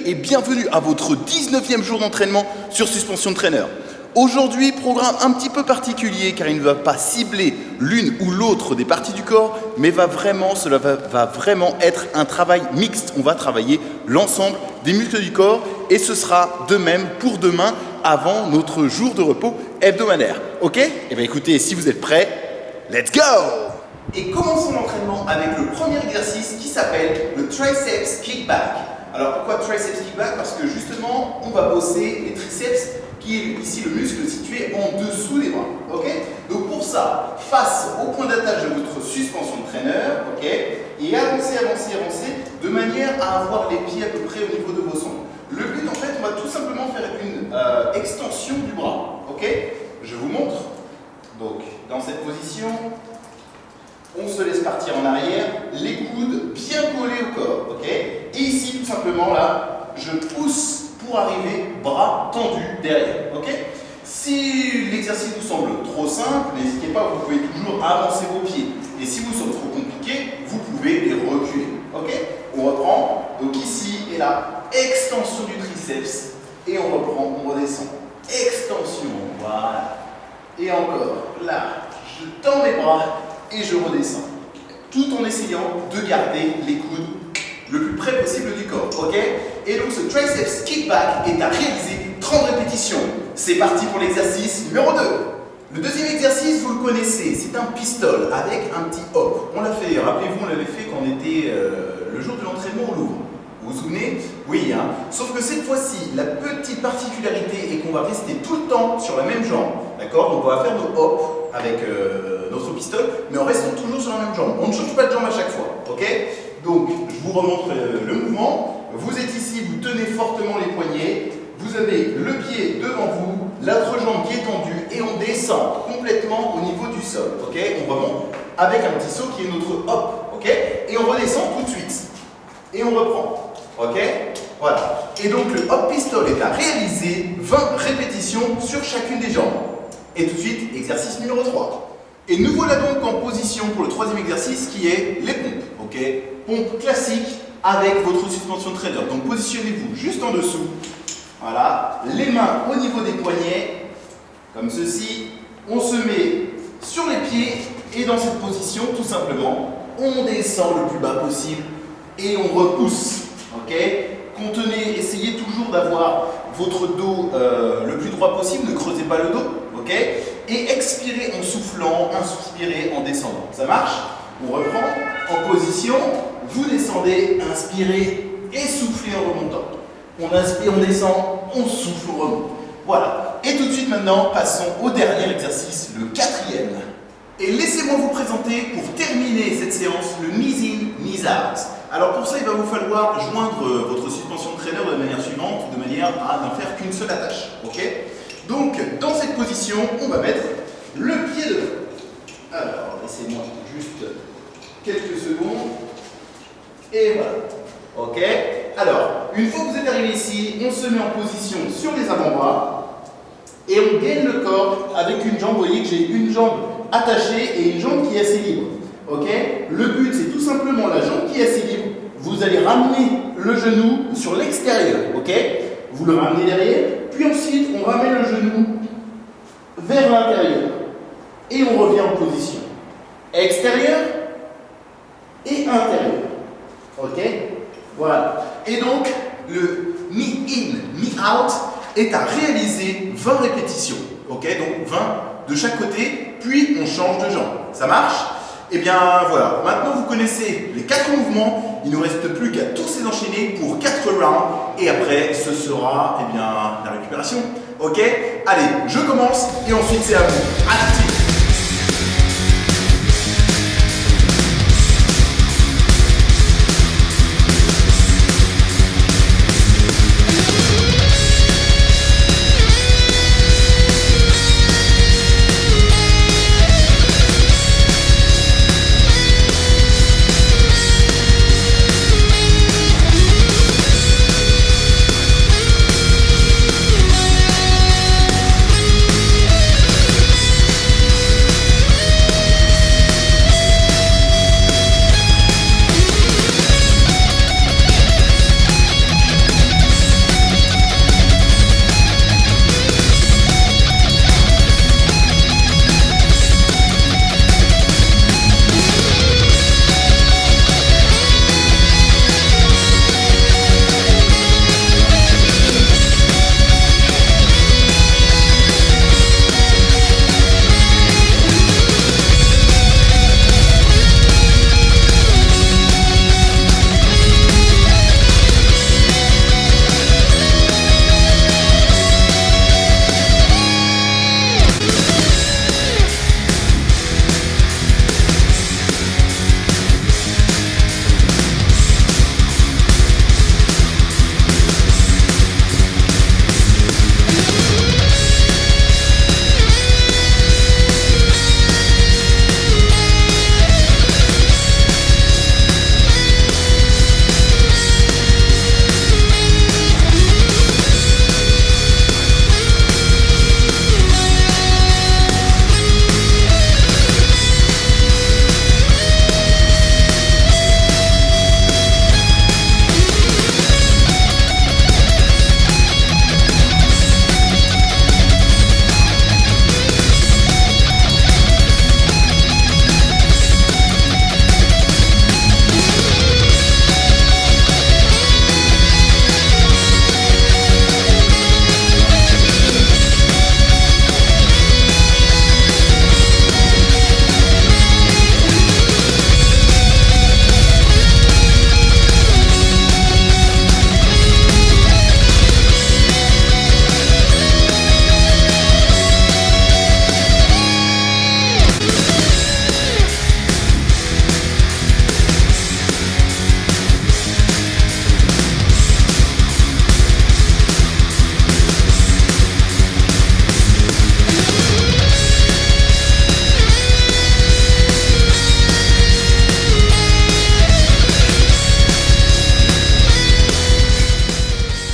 et bienvenue à votre 19e jour d'entraînement sur Suspension de Trainer. Aujourd'hui, programme un petit peu particulier car il ne va pas cibler l'une ou l'autre des parties du corps, mais cela va vraiment être un travail mixte. On va travailler l'ensemble des muscles du corps et ce sera de même pour demain avant notre jour de repos hebdomadaire. Ok? Eh bien écoutez, si vous êtes prêts, let's go! Et commençons l'entraînement avec le premier exercice qui s'appelle le triceps kickback. Alors pourquoi triceps kickback? Parce que justement, on va bosser les triceps qui est ici le muscle situé en dessous des bras. Okay? Donc pour ça, face au point d'attache de votre suspension de traîneur, okay? Et avancez de manière à avoir les pieds à peu près au niveau de vos sangles. Le but en fait, on va tout simplement faire une extension du bras. Okay? Je vous montre. Donc dans cette position, on se laisse partir en arrière, les coudes bien collés au corps. Okay? Et ici tout simplement là, je pousse pour arriver bras tendus derrière. Okay? Si l'exercice vous semble trop simple, n'hésitez pas, vous pouvez toujours avancer vos pieds. Et si vous semble trop compliqué, vous pouvez les reculer. Okay? On reprend. Donc ici et là, extension du triceps. Et on reprend, on redescend. Extension, voilà. Et encore, là, je tends mes bras et je redescends. Tout en essayant de garder les coudes le plus près possible du corps, ok? Et donc ce triceps kickback est à réaliser 30 répétitions. C'est parti pour l'exercice numéro 2. Le deuxième exercice, vous le connaissez, c'est un pistol avec un petit hop. On l'a fait, rappelez-vous, on l'avait fait quand on était le jour de l'entraînement au Louvre. Vous vous souvenez? Oui, hein? Sauf que cette fois-ci, la petite particularité est qu'on va rester tout le temps sur la même jambe, d'accord? Donc on va faire nos hops avec notre pistol, mais en restant toujours sur la même jambe. On ne change pas de jambe à chaque fois, ok? Donc, je vous remontre le mouvement. Vous êtes ici, vous tenez fortement les poignets. Vous avez le pied devant vous, l'autre jambe qui est tendue et on descend complètement au niveau du sol. Ok? On remonte avec un petit saut qui est notre hop. Ok? Et on redescend tout de suite. Et on reprend. Ok? Voilà. Et donc, le hop pistol est à réaliser 20 répétitions sur chacune des jambes. Et tout de suite, exercice numéro 3. Et nous voilà donc en position pour le troisième exercice qui est les pompes. Ok? Pompe classique avec votre suspension de trainer. Donc positionnez-vous juste en dessous. Voilà. Les mains au niveau des poignets, comme ceci. On se met sur les pieds et dans cette position, tout simplement, on descend le plus bas possible et on repousse. Ok? Contenez, essayez toujours d'avoir votre dos le plus droit possible. Ne creusez pas le dos. Ok? Et expirez en soufflant, inspirez en descendant. Ça marche? On reprend en position, vous descendez, inspirez et soufflez en remontant. On inspire, on descend, on souffle, on remonte. Voilà. Et tout de suite maintenant, passons au dernier exercice, le quatrième. Et laissez-moi vous présenter pour terminer cette séance le knees in, knees out. Alors pour ça, il va vous falloir joindre votre suspension de traîneur de manière suivante, de manière à n'en faire qu'une seule attache. Ok? Donc, dans cette position, on va mettre le pied devant. Alors, laissez-moi juste quelques secondes. Et voilà. Ok? Alors, une fois que vous êtes arrivé ici, on se met en position sur les avant-bras et on gaine le corps avec une jambe. Vous voyez que j'ai une jambe attachée et une jambe qui est assez libre. Ok? Le but, c'est tout simplement la jambe qui est assez libre. Vous allez ramener le genou sur l'extérieur. Ok? Vous le ramenez derrière, puis ensuite on ramène le genou vers l'intérieur et on revient en position extérieure et intérieure. Ok? Voilà. Et donc le knee in, knee out est à réaliser 20 répétitions. Ok? Donc 20 de chaque côté, puis on change de jambe. Ça marche? Et bien voilà, maintenant vous connaissez les 4 mouvements, il ne nous reste plus qu'à tous les enchaîner pour 4 rounds et après ce sera la récupération. Ok? Allez, je commence et ensuite c'est à vous. À tout de suite.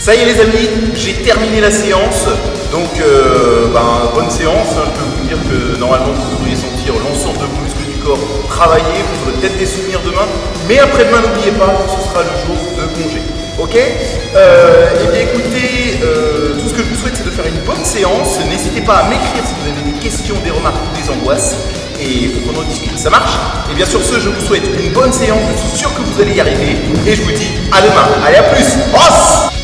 Ça y est les amis, j'ai terminé la séance, donc bonne séance, hein. Je peux vous dire que normalement vous devriez sentir l'ensemble de vos muscles du corps travailler, vous aurez peut-être des souvenirs demain, mais après-demain n'oubliez pas que ce sera le jour de congé, ok. Eh bien écoutez, tout ce que je vous souhaite c'est de faire une bonne séance, n'hésitez pas à m'écrire si vous avez des questions, des remarques ou des angoisses, et pour qu'on en discute, ça marche? Et bien sur ce, je vous souhaite une bonne séance, je suis sûr que vous allez y arriver, et je vous dis à demain, allez à plus, os!